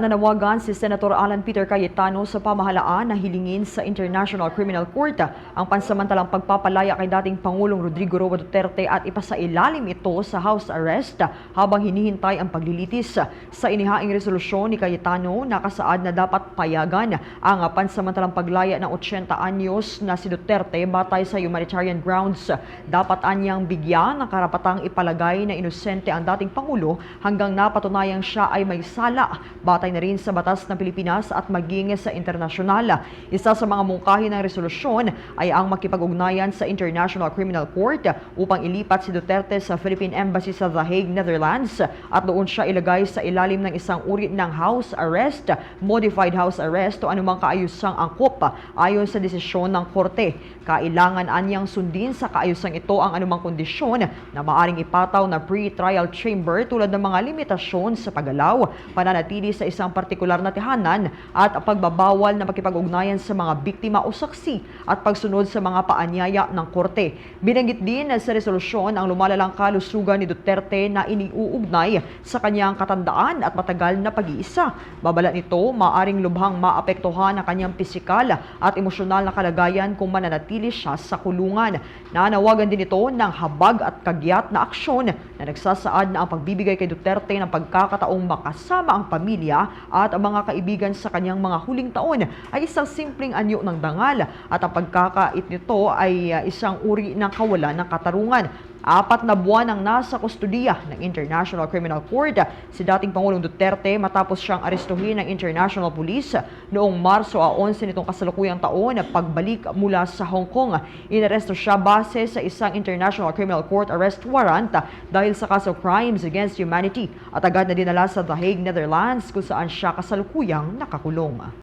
Nanawagan si Senator Alan Peter Cayetano sa pamahalaan na hilingin sa International Criminal Court ang pansamantalang pagpapalaya kay dating Pangulong Rodrigo Roa Duterte at ipasailalim ito sa house arrest habang hinihintay ang paglilitis. Sa inihaing resolusyon ni Cayetano, nakasaad na dapat payagan ang pansamantalang paglaya ng 80 anyos na si Duterte batay sa humanitarian grounds. Dapat anyang bigyan ng karapatang ipalagay na inosente ang dating Pangulo hanggang napatunayang siya ay may sala batay na rin sa batas ng Pilipinas at maging sa internasyonal. Isa sa mga mungkahi ng resolusyon ay ang makipag-ugnayan sa International Criminal Court upang ilipat si Duterte sa Philippine Embassy sa The Hague, Netherlands at doon siya ilagay sa ilalim ng isang uri ng house arrest, modified house arrest o anumang kaayusang angkop ayon sa desisyon ng korte. Kailangan anyang sundin sa kaayusang ito ang anumang kondisyon na maaring ipataw na pre-trial chamber tulad ng mga limitasyon sa paggalaw, pananatili sa isang partikular na tahanan at pagbabawal na makipag-ugnayan sa mga biktima o saksi at pagsunod sa mga paanyaya ng korte. Binanggit din sa resolusyon ang lumalalang kalusugan ni Duterte na iniuugnay sa kanyang katandaan at matagal na pag-iisa. Babala nito, maaring lubhang maapektuhan ang kanyang pisikal at emosyonal na kalagayan kung mananatili siya sa kulungan. Nanawagan din ito ng habag at kagyat na aksyon na nagsasaad na ang pagbibigay kay Duterte ng pagkakataong makasama ang pamilya at ang mga kaibigan sa kanyang mga huling taon ay isang simpleng anyo ng dangal at ang pagkakait nito ay isang uri ng kawalan ng katarungan. 4 na buwan ang nasa kustudiya ng International Criminal Court si dating Pangulong Duterte matapos siyang arestuhin ng International Police noong Marso 11 nitong kasalukuyang taon na pagbalik mula sa Hong Kong. Inaresto siya base sa isang International Criminal Court arrest warrant dahil sa kaso crimes against humanity at agad na dinala sa The Hague, Netherlands kung saan siya kasalukuyang nakakulong.